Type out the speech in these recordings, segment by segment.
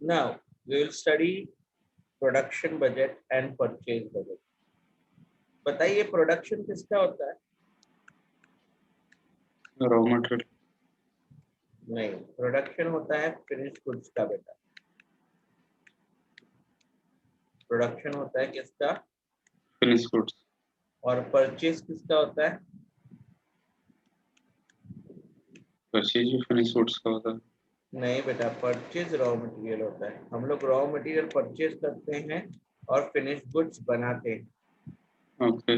Now we will study production budget and purchase budget. बताइए production किसका होता है? Raw material. नहीं, प्रोडक्शन होता है फिनिश गुड्स का बेटा। प्रोडक्शन होता है किसका? Finish goods. और परचेज किसका होता है? परचेज भी फिनिश गुड्स का होता है। नहीं बेटा, परचेज रॉ मटेरियल होता है। हम लोग रॉ मटेरियल परचेज करते हैं और फिनिश गुड्स बनाते हैं। ओके।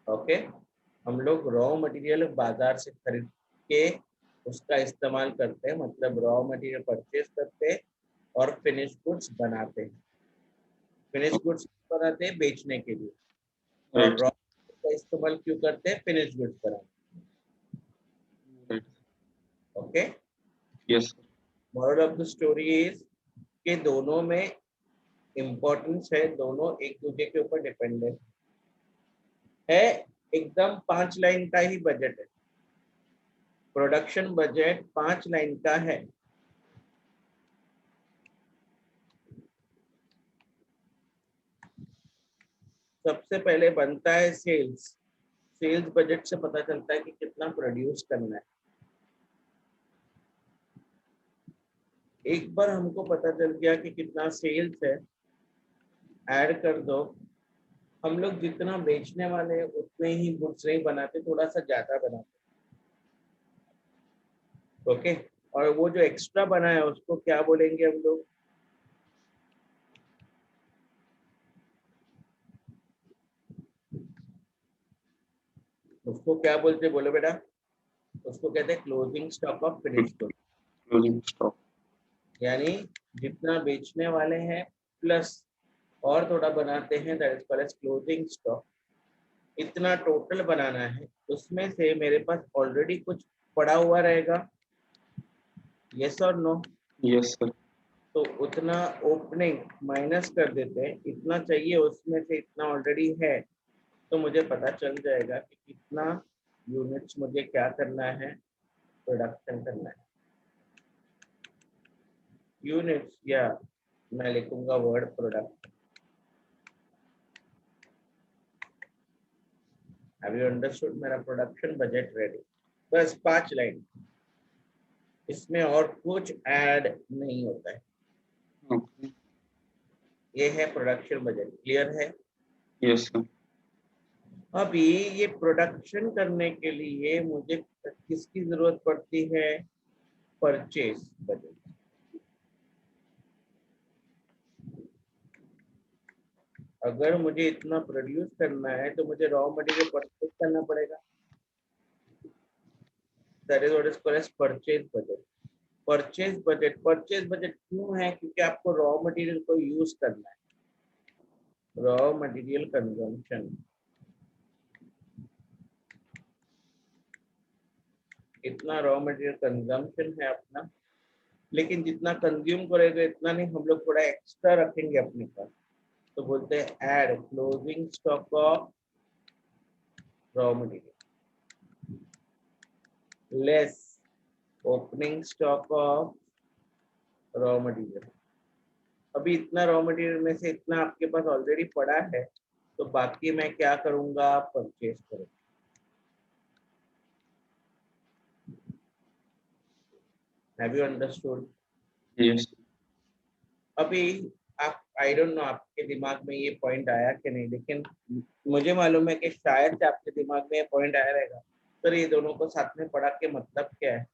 ओके, हम लोग रॉ मटेरियल बाजार से खरीद के उसका इस्तेमाल करते हैं, मतलब रॉ मटेरियल परचेज करते हैं और फिनिश गुड्स बनाते हैं। फिनिश गुड्स बनाते हैं बेचने के लिए, और राइट। रॉ का इस्तेमाल क्यों करते हैं? फिनिश गुड्स बनाते राइट। हैं। Okay, yes. Moral of the story is कि दोनों में इम्पोर्टेंस है, दोनों एक दूसरे के ऊपर डिपेंडेंट है। एकदम 5 लाइन का ही बजट है, प्रोडक्शन बजट 5 लाइन का है। सबसे पहले बनता है सेल्स। सेल्स बजट से पता चलता है कि कितना प्रोड्यूस करना है। एक बार हमको पता चल गया कि कितना सेल्स है, ऐड कर दो। हम लोग जितना बेचने वाले हैं उतने ही गुड्स नहीं बनाते, थोड़ा सा ज्यादा बनाते। ओके, और वो जो एक्स्ट्रा बना है उसको क्या बोलेंगे हम लोग? उसको क्या बोलते बोलो बेटा? उसको कहते हैं closing stock of finish good. Closing stock. यानी जितना बेचने वाले हैं प्लस और थोड़ा बनाते हैं, that is called as closing stock. इतना टोटल बनाना है, उसमें से मेरे पास ऑलरेडी कुछ पड़ा हुआ रहेगा, यस और नो? Yes sir. तो उतना ओपनिंग माइनस कर देते हैं, इतना चाहिए उसमें से इतना ऑलरेडी है, तो मुझे पता चल जाएगा कि कितना यूनिट्स मुझे क्या करना है, प्रोडक्शन करना है। यूनिट्स या मैं लिखूंगा word product. Have you understood? मेरा प्रोडक्शन बजट रेडी। बस 5 लाइन, इसमें और कुछ ऐड नहीं होता है। ओके। ये है प्रोडक्शन बजट, क्लियर है? Yes sir. अभी ये प्रोडक्शन करने के लिए मुझे किसकी जरूरत पड़ती है? Purchase budget. अगर मुझे इतना प्रोड्यूस करना है तो मुझे रॉ मटेरियल परचेज करना पड़ेगा, that is what is called as purchase budget. Purchase budget क्यों है? क्योंकि आपको रॉ मटेरियल को यूज करना है, रॉ मटेरियल कंजम्पशन। इतना रॉ मटेरियल कंजम्पशन है अपना, लेकिन जितना कंज्यूम करेगा इतना नहीं, हम लोग थोड़ा एक्स्ट्रा रखेंगे अपने पास, तो बोलते हैं add closing stock of raw material less opening stock of raw material. अभी इतना रॉ मटेरियल में से इतना आपके पास ऑलरेडी पड़ा है, तो बाकी मैं क्या करूंगा? परचेज करूंगा। Have you understood? यस। अभी आप, आई डोंट नो आपके दिमाग में ये पॉइंट आया कि नहीं, लेकिन मुझे मालूम है कि शायद से आपके दिमाग में ये पॉइंट आया रहेगा, सर ये दोनों को साथ में पढ़ा के मतलब क्या है?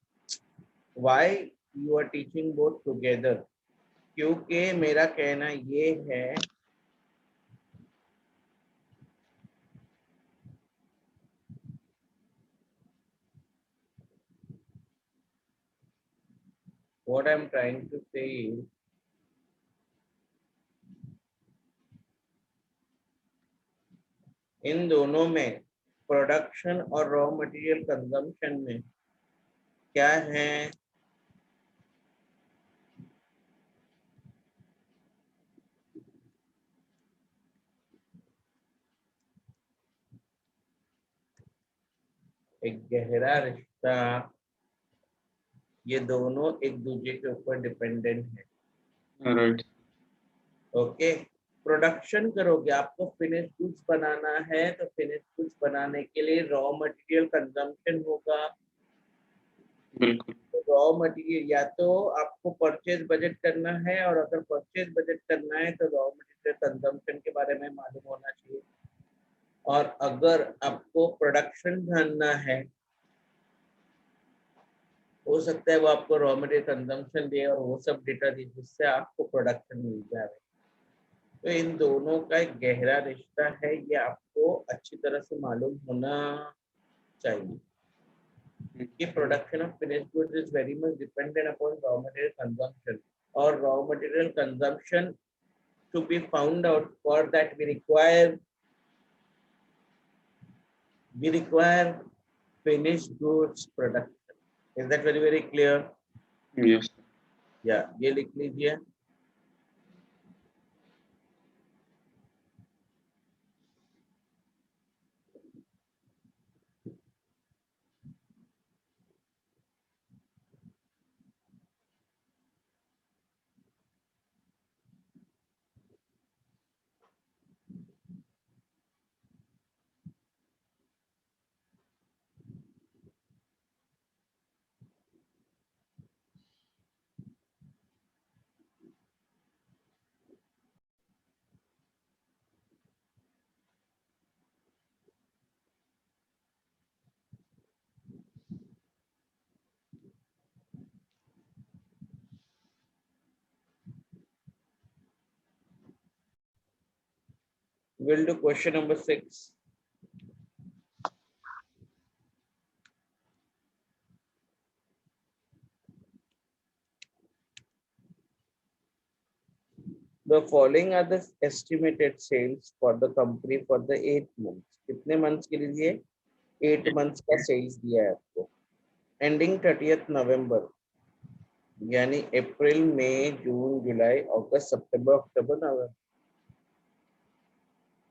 Why you are teaching both together? क्योंकि मेरा कहना ये है, what I am trying to say, इन दोनों में, प्रोडक्शन और रॉ मटेरियल कंजम्पशन में क्या है? एक गहरा रिश्ता। ये दोनों एक दूसरे के ऊपर डिपेंडेंट है। Right. ओके, प्रोडक्शन करोगे, आपको फिनिश गुड्स बनाना है, तो फिनिश गुड्स बनाने के लिए रॉ मटेरियल कंजम्पशन होगा। बिल्कुल। रॉ मटेरियल या तो आपको परचेज बजट करना है, और अगर परचेज बजट करना है तो रॉ मटेरियल कंजम्पशन के बारे में मालूम होना चाहिए। और अगर आपको प्रोडक्शन जानना है, हो सकता है वो आपको रॉ मटेरियल कंजम्पशन दे और वो सब डेटा दे जिससे आपको प्रोडक्शन मिल जाए। तो इन दोनों का एक गहरा रिश्ता है, ये आपको अच्छी तरह से मालूम होना चाहिए कि production of finished goods is very much dependent upon raw material consumption, और raw material consumption to be found out. For that we require finished goods production. Is that very clear? Yes. Yeah, ये लिख लीजिए। We'll do question number 6. The following are the estimated sales for the company for the 8 months. कितने months के लिए? 8 months का sales दिया है आपको। Ending 30th November, यानी अप्रैल, मई, जून, जुलाई, अगस्त, सितंबर, अक्टूबर, नवंबर,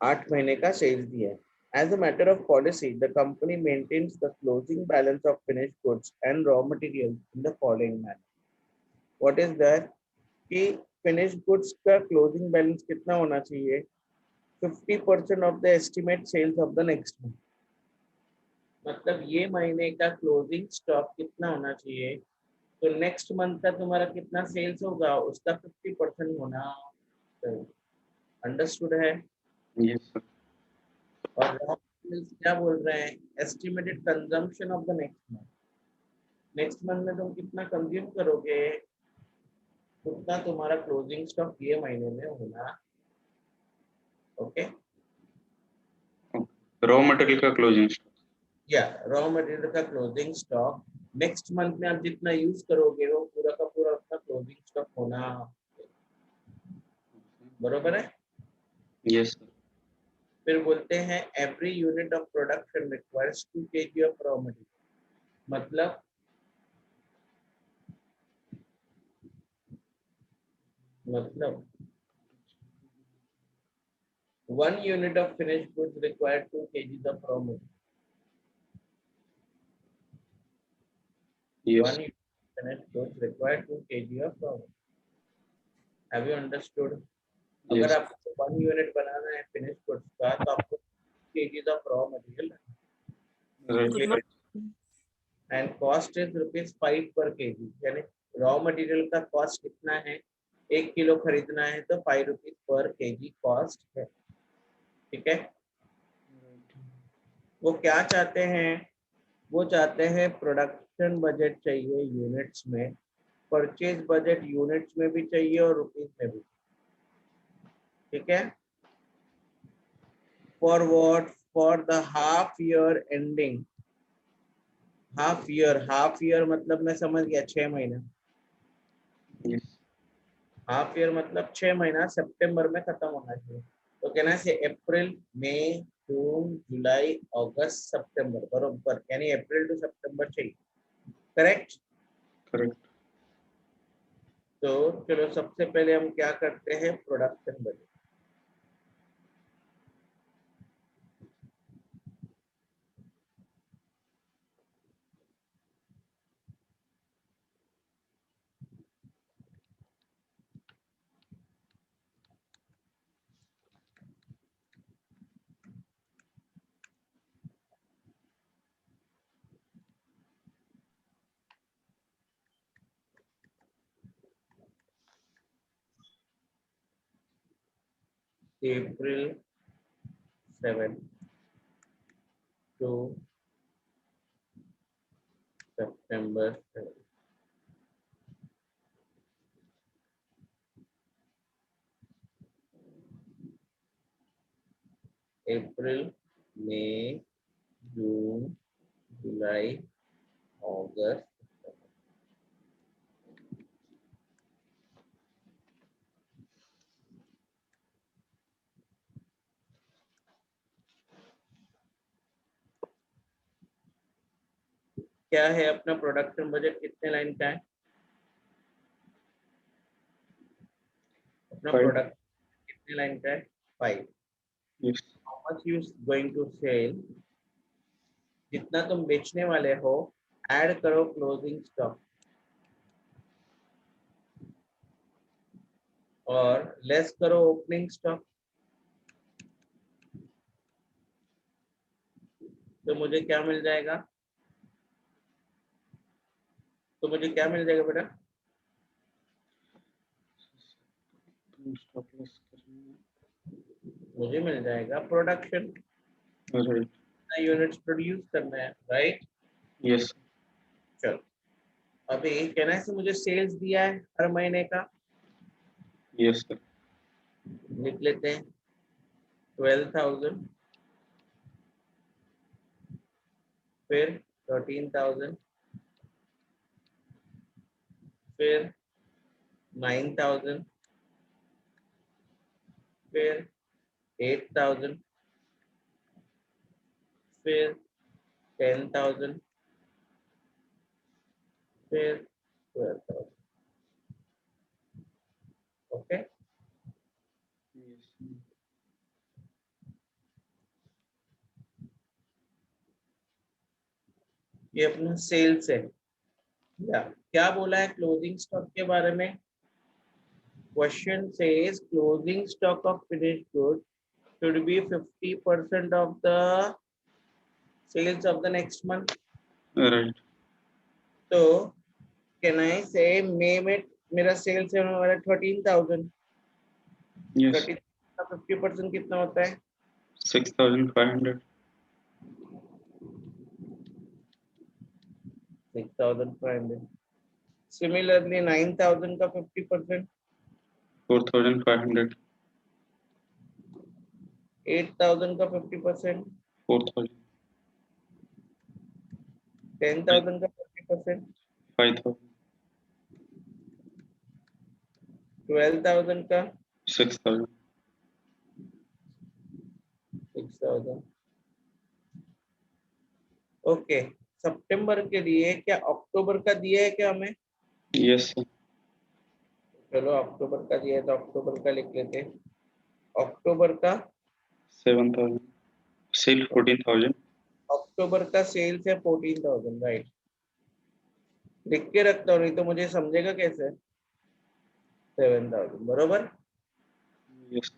8 महीने का सेल्स दिया है। As a matter of policy, the company maintains the closing balance of finished goods and raw materials in the following manner. What is that? कि finished goods का closing balance कितना होना चाहिए? 50% of the estimate sales of the next month. मतलब ये महीने का closing stock कितना होना चाहिए? तो नेक्स्ट मंथ का तुम्हारा कितना सेल्स होगा उसका 50% होना चाहिए। अंडरस्टूड है? Yes, sir. और रॉ मटेरियल्स क्या बोल रहे हैं? Estimated consumption of the next month. Next month में तुम कितना कंज्यूम करोगे, उतना तुम्हारा क्लोजिंग स्टॉक ये महीने में होना। ओके, रॉ मटेरियल का क्लोजिंग स्टॉक। या रॉ मटेरियल का क्लोजिंग स्टॉक नेक्स्ट मंथ में आप जितना यूज करोगे वो पूरा का पूरा अपना क्लोजिंग स्टॉक होना। बरोबर है? Yes sir. फिर बोलते हैं every unit of production requires 2 kg of raw material. मतलब 1 unit of finished goods require 2 kg of raw material. Yes. 1 unit of finished goods require 2 kg of raw material. Have you understood? अगर yes. आपको 1 unit बनाना है finish goods का तो आपको kg of raw material right. And cost is ₹5 पर KG, यानी raw material का cost कितना है? 1 किलो खरीदना है तो ₹5 पर केजी कॉस्ट है। ठीक है? वो क्या चाहते हैं? वो चाहते हैं प्रोडक्शन बजट चाहिए यूनिट्स में, परचेज बजट यूनिट्स में भी चाहिए और रुपीज में भी। ठीक है? For what? For the half year ending. Half year मतलब मैं समझ गया 6 महीना। यस। हाफ ईयर मतलब 6 महीना सितंबर में खत्म होना चाहिए। तो कहना है अप्रैल, मई, जून, जुलाई, अगस्त, सितंबर, बरोबर, यानी अप्रैल टू सितंबर चाहिए। करेक्ट? करेक्ट। तो चलो सबसे पहले हम क्या करते हैं, production budget. April 7 to September 7. April, May, June, July, August. क्या है अपना प्रोडक्शन बजट, कितने लाइन का है अपना 5. प्रोडक्ट, कितने लाइन का है? 5. Yes. How much you going to sell, जितना तुम बेचने वाले हो ऐड करो क्लोजिंग स्टॉक और लेस करो ओपनिंग स्टॉक। तो मुझे क्या मिल जाएगा? तो मुझे क्या मिल जाएगा बेटा? Stop loss करेंगे. मुझे मिल जाएगा प्रोडक्शन, Right. यूनिट्स प्रोड्यूस करना है, राइट? Yes. चलो अभी कहना से मुझे सेल्स दिया है हर महीने का, Yes, sir. लिख लेते हैं 12,000, फिर 13,000, फिर 9,000, फिर 8,000, फिर 10,000, फिर 12,000। Okay, Yes. ये अपना सेल्स है। या क्या बोला है क्लोजिंग स्टॉक के बारे में? Question says closing stock of finished good should be 50% of the sales of the next month. Right. तो can I say May में मेरा सेल्स है हमारा 13,000, Yes. 30 का 50% कितना होता है? 6,500. 6,500। Similarly 9,000 का 50%, 4,500. 8,000 का 50%, 4,000. 10,000 का 50%, 5,000. 12,000 का 6,000. 6,000। ओके, सितंबर के लिए क्या अक्टूबर का दिया है क्या हमें? Yes, sir. चलो अक्टूबर का दिया है तो अक्टूबर का लिख लेते हैं। अक्टूबर का 7,000. Sale 14,000. अक्टूबर का सेल्स है 14,000, राइट? लिख के रखता हूँ, नहीं तो मुझे समझेगा कैसे? 7,000 बरोबर। Yes.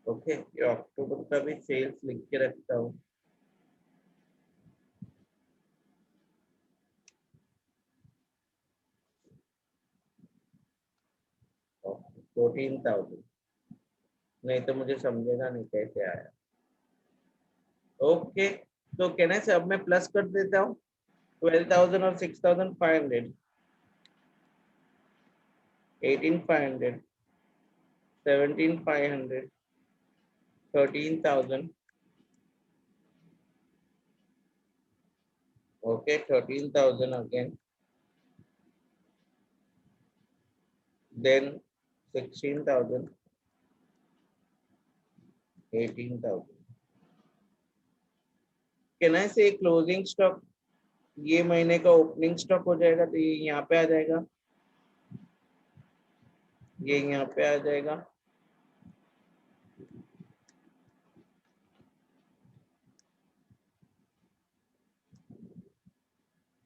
ओके, ये अक्टूबर का भी सेल्स लिख के रखता हूँ। Okay, 14,000, नहीं तो मुझे समझेगा नहीं कैसे आया। ओके, तो कहने से अब मैं प्लस कर देता हूँ 12,000 और 6,500, 18,500, 17,500, 13,000। Okay, 13,000 again, then 16,000, 18,000। Can I से क्लोजिंग स्टॉक ये महीने का ओपनिंग स्टॉक हो जाएगा, तो ये यहाँ पे आ जाएगा, ये यहाँ पे आ जाएगा।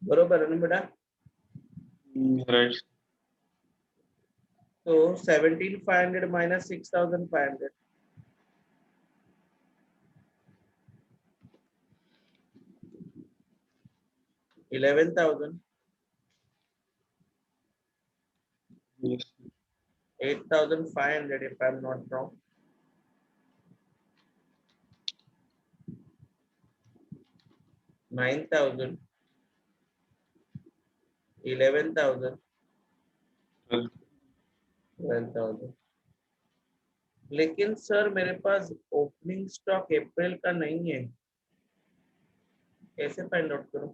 बरोबर है ना बेटा? Right. तो 17,500 minus 6,500, 11,000। Yes. 8,500 if I'm not wrong. $9,000, 11,000, 12,000. लेकिन सर मेरे पास ओपनिंग स्टॉक अप्रैल का नहीं है, कैसे फाइंड आउट करूं?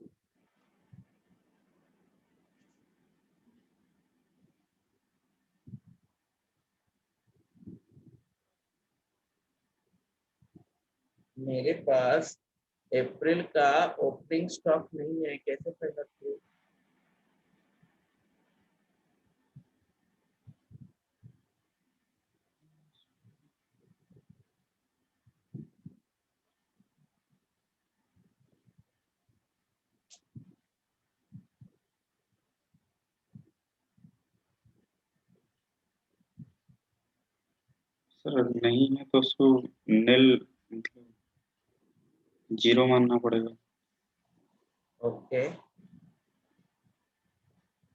मेरे पास अप्रैल का ओपनिंग स्टॉक नहीं है, कैसे फाइंड आउट करूं? सर नहीं है तो उसको नील मतलब जीरो मानना पड़ेगा। Okay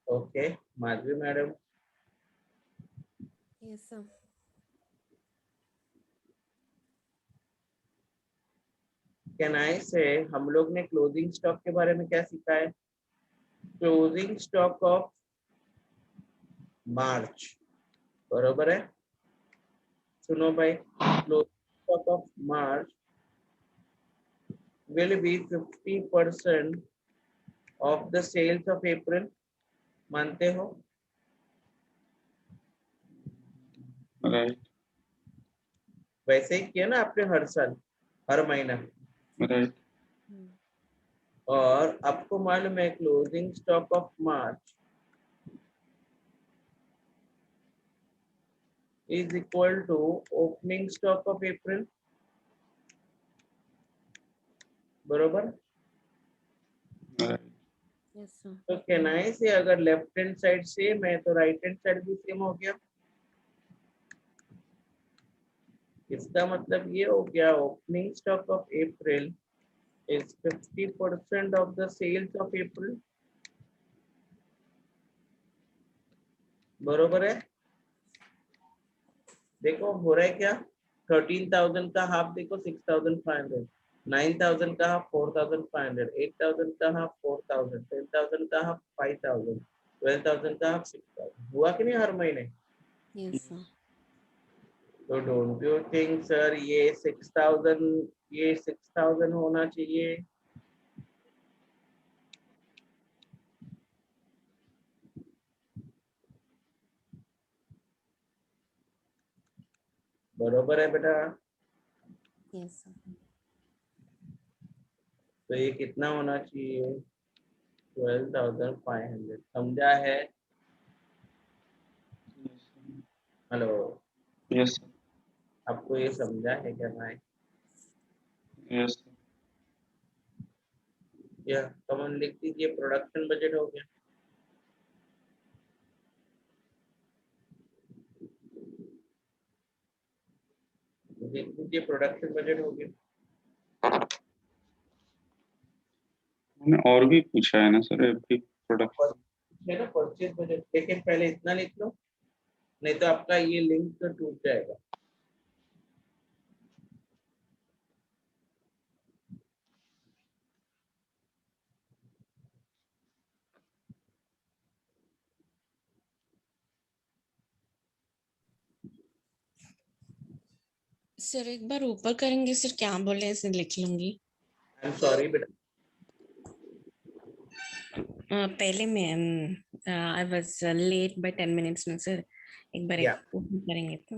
okay, Madhavi madam, Yes, sir. Can I से हम लोग ने क्लोजिंग स्टॉक के बारे में क्या सीखा है? क्लोजिंग स्टॉक ऑफ मार्च, बरोबर है? सुनो भाई, closing stock of March will be 50% of the sales of April, मानते हो? राइट वैसे ही किया ना आपने हर साल, हर महीना। राइट और आपको मालूम है closing stock of March is equal to opening stock of April, बरोबर? Right Yes, sir. तो कैन आई से अगर लेफ्ट हैंड साइड सेम है तो राइट हैंड साइड भी सेम हो गया। इसका मतलब ये हो गया opening stock of April is 50% of the sales of April, बरोबर है? देखो हो रहा है क्या, 13,000 का हाफ देखो 6,500, 9,000 का हाफ 4,500, 8,000 का हाफ 4,000, 10,000 का हाफ 5,000, 12,000 का हाफ 6,000, हुआ कि नहीं हर महीने? Yes, sir. तो डोंट यू थिंक सर ये 6,000 होना चाहिए? बरोबर है बेटा? Yes, sir. तो ये कितना होना चाहिए? 12,500, समझा है? हेलो, यस आपको ये समझा है क्या भाई? यस या कमन लिख दीजिए, प्रोडक्शन बजट हो गया। लिख दीजिए प्रोडक्शन बजट हो गया। मैंने और भी पूछा है ना सर अभी प्रोडक्ट है ना परचेज बजट, लेकिन पहले इतना लिख लो, नहीं तो आपका ये लिंक तो टूट जाएगा। सर एक बार ऊपर करेंगे सर, क्या बोले ऐसे लिख लूंगी। आई एम सॉरी बेटा। पहले मैं I was late by 10 minutes में सर, एक बार या ऊपर करेंगे तो।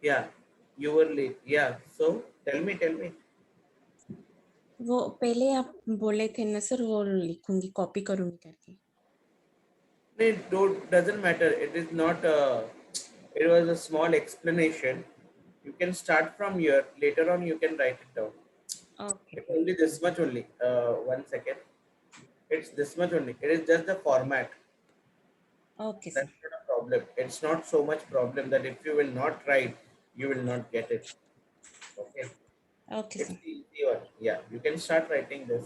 या यू वर लेट, या सो टेल मी। वो पहले आप बोले थे ना सर, वो लिखूंगी, कॉपी करूंगी करके। नहीं, doesn't matter, it is not it was a small explanation, you can start from here, later on you can write it down. Okay It's only this much only, 1 second, it's this much only, it is just the format. Okay sir. That's not a problem, it's not so much problem that if you will not write you will not get it. Okay, okay it's sir. the easy one. Yeah, you can start writing this.